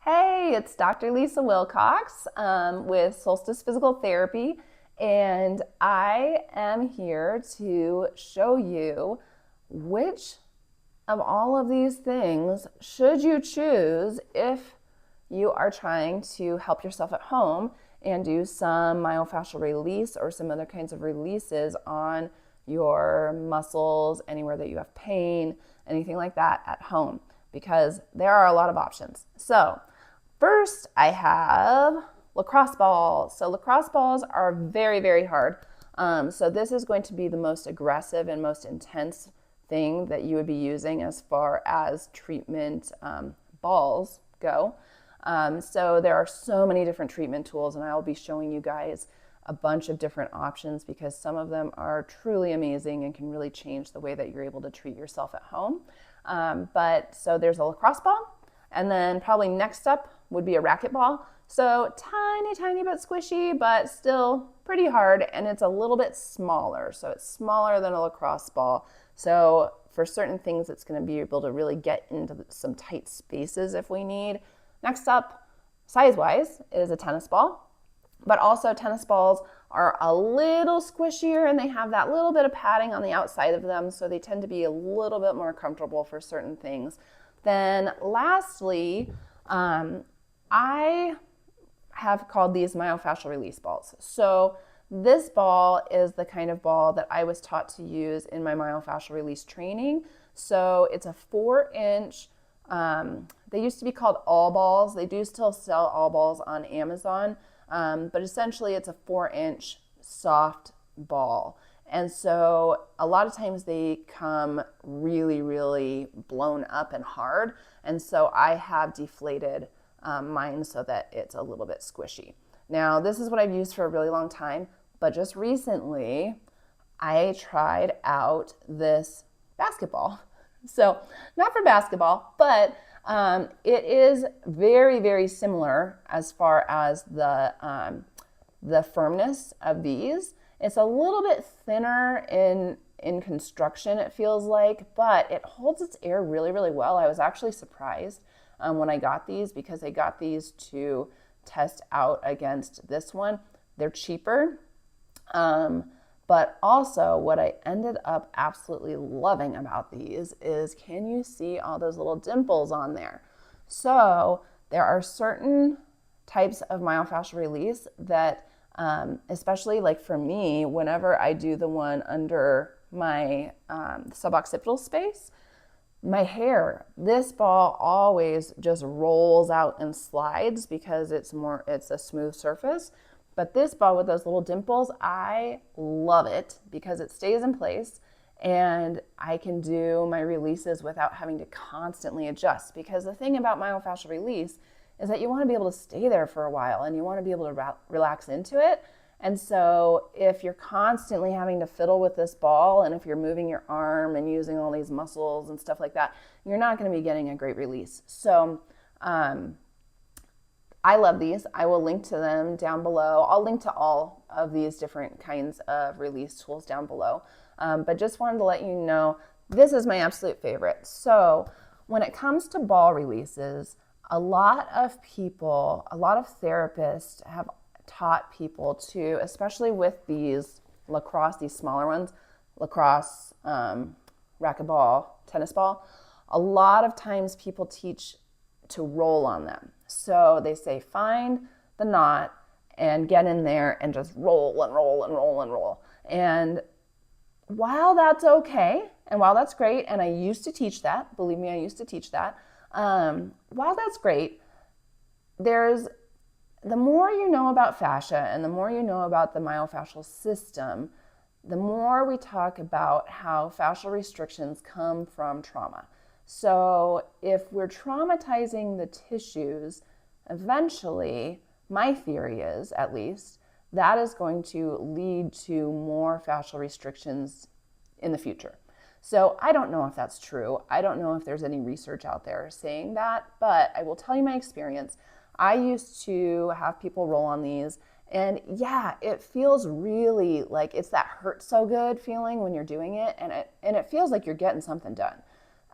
Hey, it's Dr. Lisa Wilcox with Solstice Physical Therapy, and I am here to show you which of all of these things should you choose if you are trying to help yourself at home and do some myofascial release or some other kinds of releases on your muscles, anywhere that you have pain, anything like that at home, because there are a lot of options. So, first, I have lacrosse balls. So lacrosse balls are very, very hard. So this is going to be the most aggressive and most intense thing that you would be using as far as treatment balls go. So there are so many different treatment tools, and I will be showing you guys a bunch of different options because some of them are truly amazing and can really change the way that you're able to treat yourself at home. But so there's a lacrosse ball, and then probably next up would be a racquetball. So tiny, tiny bit squishy, but still pretty hard, and it's a little bit smaller. So it's smaller than a lacrosse ball. So for certain things, it's going to be able to really get into some tight spaces if we need. Next up, size-wise, is a tennis ball. But also tennis balls are a little squishier and they have that little bit of padding on the outside of them, so they tend to be a little bit more comfortable for certain things. Then lastly, I have called these myofascial release balls. So this ball is the kind of ball that I was taught to use in my myofascial release training. So it's a 4-inch, they used to be called all balls. They do still sell all balls on Amazon, but essentially it's a 4-inch soft ball. And so a lot of times they come really, really blown up and hard. And so I have deflated mine so that it's a little bit squishy. Now, this is what I've used for a really long time, but just recently I tried out this basketball. So, not for basketball, but it is very, very similar as far as the firmness of these. It's a little bit thinner in construction, it feels like, but it holds its air really, really well. I was actually surprised when I got these because I got these to test out against this one. They're cheaper, but also what I ended up absolutely loving about these is, can you see all those little dimples on there? So there are certain types of myofascial release that, especially like for me, whenever I do the one under my suboccipital space, my hair, this ball always just rolls out and slides because it's a smooth surface. But this ball with those little dimples, I love it because it stays in place and I can do my releases without having to constantly adjust. Because the thing about myofascial release is that you want to be able to stay there for a while and you want to be able to relax into it. And so if you're constantly having to fiddle with this ball and if you're moving your arm and using all these muscles and stuff like that, you're not going to be getting a great release. So I love these. I will link to them down below. I'll link to all of these different kinds of release tools down below. But just wanted to let you know, this is my absolute favorite. So when it comes to ball releases, a lot of people, a lot of therapists have taught people to, especially with these lacrosse, these smaller ones, lacrosse, racquetball, tennis ball, a lot of times people teach to roll on them. So they say, find the knot and get in there and just roll and roll and roll and roll. And while that's okay, and while that's great, and I used to teach that, believe me, I used to teach that, while that's great, there's the more you know about fascia and the more you know about the myofascial system, the more we talk about how fascial restrictions come from trauma. So if we're traumatizing the tissues, eventually, my theory is, at least, that is going to lead to more fascial restrictions in the future. So I don't know if that's true. I don't know if there's any research out there saying that, but I will tell you my experience. I used to have people roll on these, and yeah, it feels really like it's that hurt so good feeling when you're doing it, and it feels like you're getting something done.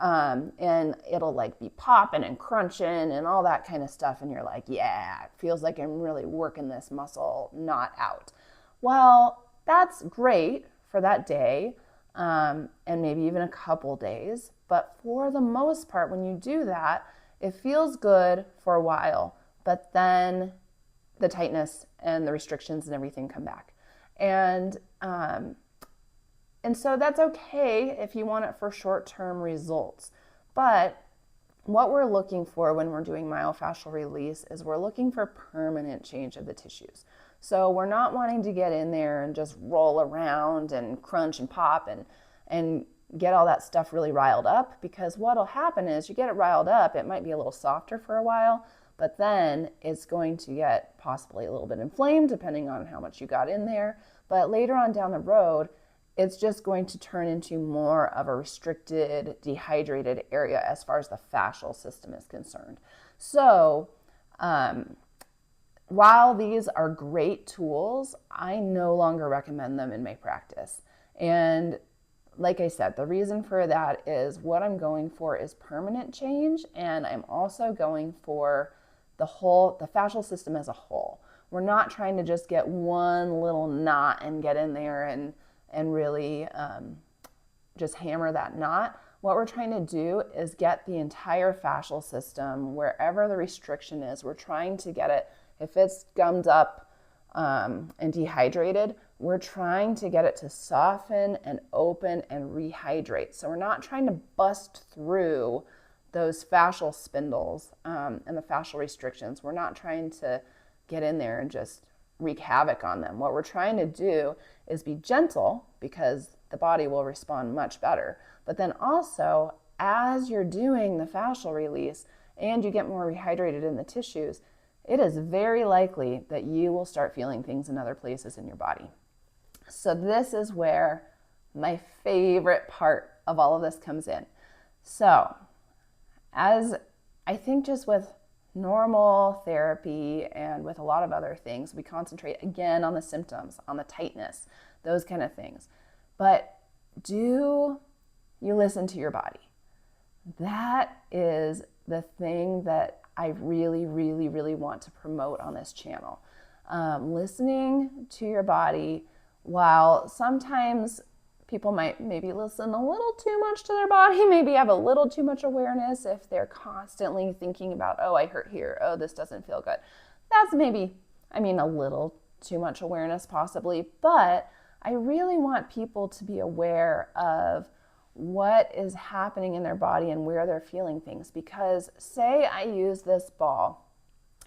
And it'll like be popping and crunching and all that kind of stuff. And you're like, yeah, it feels like I'm really working this muscle, not out. Well, that's great for that day, and maybe even a couple days. But for the most part, when you do that, it feels good for a while, but then the tightness and the restrictions and everything come back. And so that's okay if you want it for short-term results. But what we're looking for when we're doing myofascial release is we're looking for permanent change of the tissues. So we're not wanting to get in there and just roll around and crunch and pop and get all that stuff really riled up, because what'll happen is you get it riled up, it might be a little softer for a while, but then it's going to get possibly a little bit inflamed depending on how much you got in there. But later on down the road, it's just going to turn into more of a restricted, dehydrated area as far as the fascial system is concerned. So, while these are great tools, I no longer recommend them in my practice. And like I said, the reason for that is what I'm going for is permanent change, and I'm also going for the fascial system as a whole. We're not trying to just get one little knot and get in there and really just hammer that knot. What we're trying to do is get the entire fascial system, wherever the restriction is, we're trying to get it, if it's gummed up and dehydrated, we're trying to get it to soften and open and rehydrate. So we're not trying to bust through those fascial spindles and the fascial restrictions. We're not trying to get in there and just wreak havoc on them. What we're trying to do is be gentle, because the body will respond much better. But then also, as you're doing the fascial release and you get more rehydrated in the tissues, it is very likely that you will start feeling things in other places in your body. So this is where my favorite part of all of this comes in. So, as I think just with normal therapy and with a lot of other things, we concentrate again on the symptoms, on the tightness, those kind of things. But do you listen to your body? That is the thing that I really, really, really want to promote on this channel. Listening to your body, while sometimes people might maybe listen a little too much to their body, maybe have a little too much awareness if they're constantly thinking about, oh, I hurt here, oh, this doesn't feel good. That's maybe, a little too much awareness possibly, but I really want people to be aware of what is happening in their body and where they're feeling things. Because say I use this ball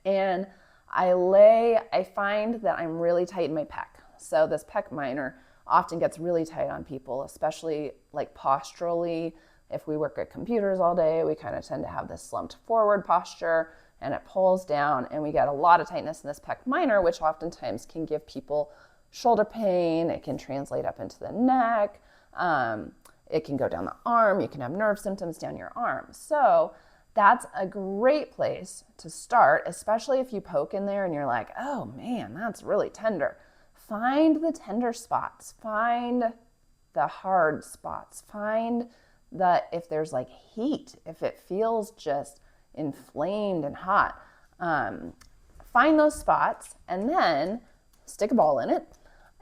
and I find that I'm really tight in my pec. So this pec minor often gets really tight on people, especially like posturally. If we work at computers all day, we kind of tend to have this slumped forward posture and it pulls down, and we get a lot of tightness in this pec minor, which oftentimes can give people shoulder pain. It can translate up into the neck. It can go down the arm. You can have nerve symptoms down your arm. So that's a great place to start, especially if you poke in there and you're like, oh man, that's really tender. Find the tender spots. Find the hard spots. Find if there's like heat, if it feels just inflamed and hot. Find those spots and then stick a ball in it.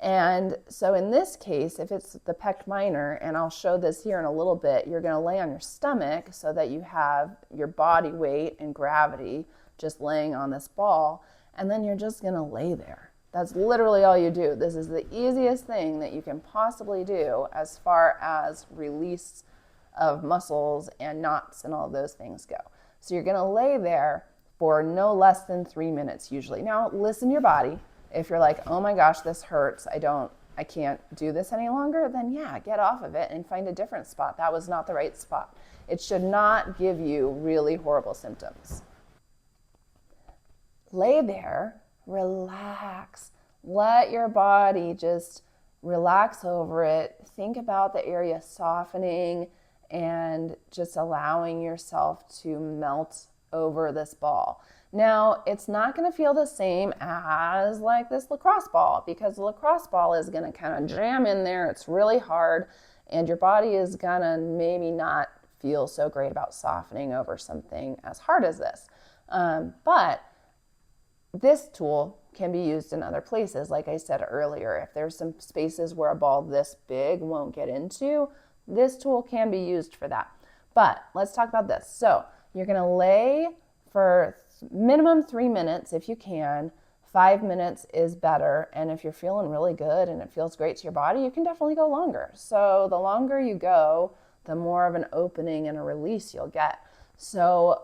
And so in this case, if it's the pec minor, and I'll show this here in a little bit, you're going to lay on your stomach so that you have your body weight and gravity just laying on this ball, and then you're just going to lay there. That's literally all you do. This is the easiest thing that you can possibly do as far as release of muscles and knots and all those things go. So you're going to lay there for no less than 3 minutes usually. Now, listen to your body. If you're like, oh my gosh, this hurts, I can't do this any longer, then yeah, get off of it and find a different spot. That was not the right spot. It should not give you really horrible symptoms. Lay there, relax. Let your body just relax over it. Think about the area softening and just allowing yourself to melt over this ball. Now, it's not going to feel the same as like this lacrosse ball, because the lacrosse ball is going to kind of jam in there. It's really hard, and your body is going to maybe not feel so great about softening over something as hard as this. But this tool can be used in other places. Like I said earlier, if there's some spaces where a ball this big won't get into, this tool can be used for that. But let's talk about this. So you're going to lay for minimum 3 minutes if you can. 5 minutes is better. And if you're feeling really good and it feels great to your body, you can definitely go longer. So the longer you go, the more of an opening and a release you'll get. So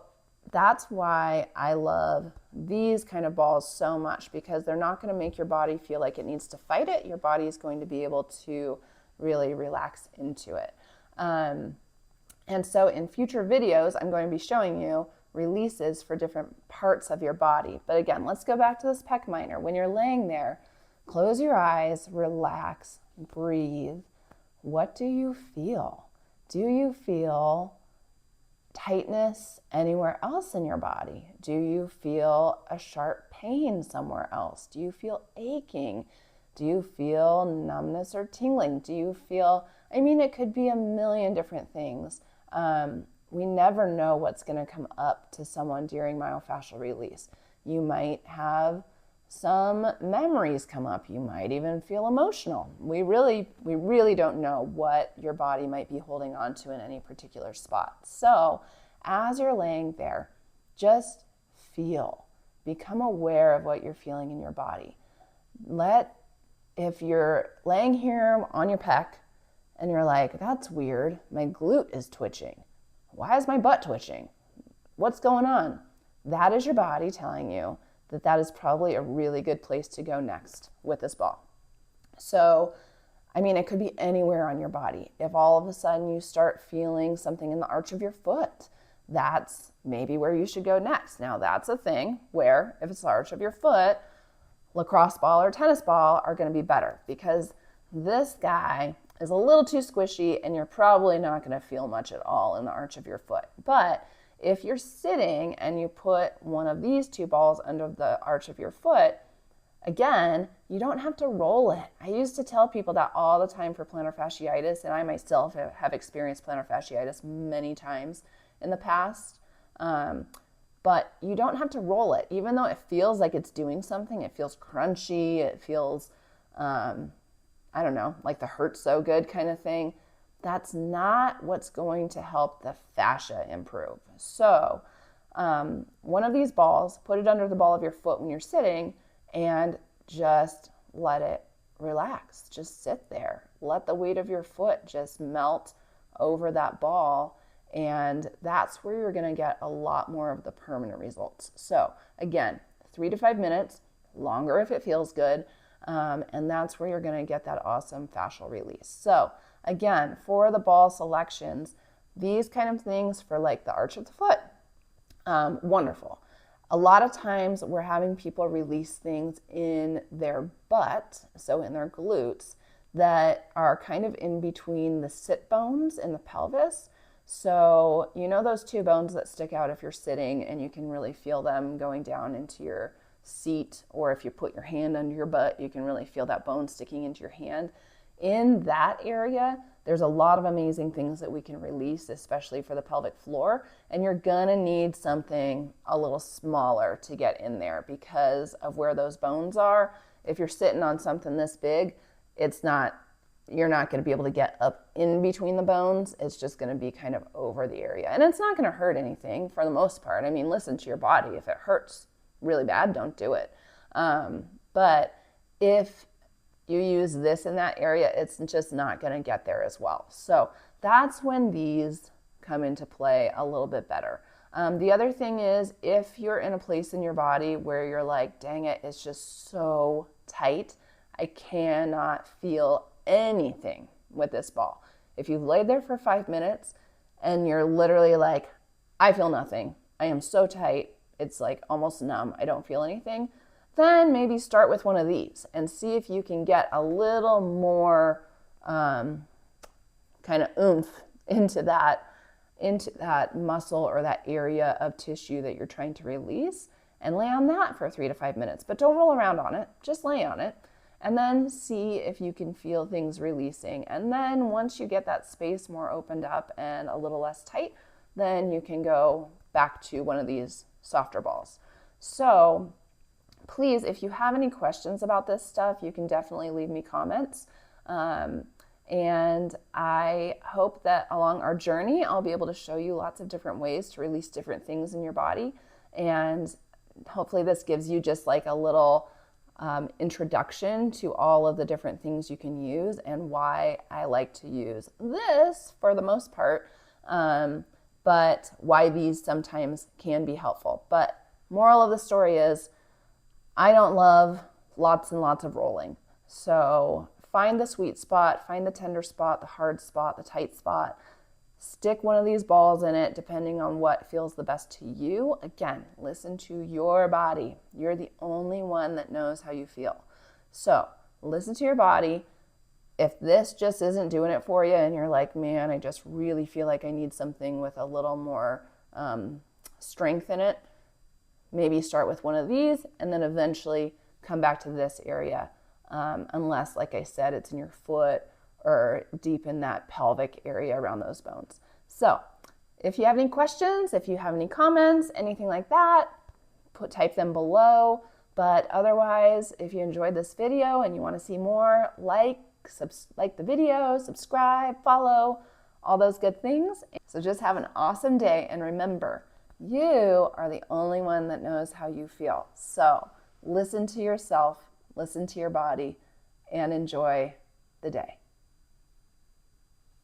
that's why I love these kind of balls so much, because they're not going to make your body feel like it needs to fight it. Your body is going to be able to really relax into it. And so in future videos, I'm going to be showing you releases for different parts of your body. But again, let's go back to this pec minor. When you're laying there, close your eyes, relax, breathe. What do you feel? Do you feel tightness anywhere else in your body? Do you feel a sharp pain somewhere else? Do you feel aching? Do you feel numbness or tingling? Do you feel, it could be a million different things. We never know what's going to come up to someone during myofascial release. You might have some memories come up. You might even feel emotional. We really don't know what your body might be holding on to in any particular spot. So as you're laying there, just feel. Become aware of what you're feeling in your body. If you're laying here on your pec and you're like, that's weird, my glute is twitching. Why is my butt twitching? What's going on? That is your body telling you that is probably a really good place to go next with this ball. So, it could be anywhere on your body. If all of a sudden you start feeling something in the arch of your foot, that's maybe where you should go next. Now, that's a thing where if it's the arch of your foot, lacrosse ball or tennis ball are going to be better, because this guy is a little too squishy and you're probably not going to feel much at all in the arch of your foot. But if you're sitting and you put one of these two balls under the arch of your foot, again, you don't have to roll it. I used to tell people that all the time for plantar fasciitis, and I myself have experienced plantar fasciitis many times in the past. But you don't have to roll it. Even though it feels like it's doing something, it feels crunchy, it feels, like the hurt so good kind of thing. That's not what's going to help the fascia improve. So one of these balls, put it under the ball of your foot when you're sitting and just let it relax. Just sit there. Let the weight of your foot just melt over that ball. And that's where you're going to get a lot more of the permanent results. So again, 3 to 5 minutes, longer if it feels good. And that's where you're going to get that awesome fascial release. So again, for the ball selections, these kind of things for like the arch of the foot, wonderful. A lot of times we're having people release things in their butt, so in their glutes, that are kind of in between the sit bones and the pelvis. So those two bones that stick out if you're sitting, and you can really feel them going down into your seat, or if you put your hand under your butt, you can really feel that bone sticking into your hand. In that area, there's a lot of amazing things that we can release, especially for the pelvic floor, and you're gonna need something a little smaller to get in there because of where those bones are. If you're sitting on something this big, you're not going to be able to get up in between the bones. It's just going to be kind of over the area. And it's not going to hurt anything for the most part. Listen to your body. If it hurts really bad, don't do it. But if you use this in that area, it's just not going to get there as well. So that's when these come into play a little bit better. The other thing is, if you're in a place in your body where you're like, dang it, it's just so tight, I cannot feel anything with this ball. If you've laid there for 5 minutes and you're literally like, I feel nothing, I am so tight, it's like almost numb, I don't feel anything, then maybe start with one of these and see if you can get a little more kind of oomph into that muscle or that area of tissue that you're trying to release, and lay on that for 3 to 5 minutes. But don't roll around on it, just lay on it. and then see if you can feel things releasing. And then once you get that space more opened up and a little less tight, then you can go back to one of these softer balls. So please, if you have any questions about this stuff, you can definitely leave me comments. And I hope that along our journey, I'll be able to show you lots of different ways to release different things in your body. And hopefully this gives you just like a little introduction to all of the different things you can use and why I like to use this for the most part, but why these sometimes can be helpful. But moral of the story is I don't love lots and lots of rolling. So find the sweet spot, find the tender spot, the hard spot, the tight spot. Stick one of these balls in it depending on what feels the best to you. Again, listen to your body. You're the only one that knows how you feel. So listen to your body. If this just isn't doing it for you and you're like, man, I just really feel like I need something with a little more strength in it, maybe start with one of these and then eventually come back to this area. Unless, like I said, it's in your foot or deep in that pelvic area around those bones. So if you have any questions, if you have any comments, anything like that, type them below. But otherwise, if you enjoyed this video and you want to see more, like the video, subscribe, follow, all those good things. So just have an awesome day. And remember, you are the only one that knows how you feel. So listen to yourself, listen to your body, and enjoy the day.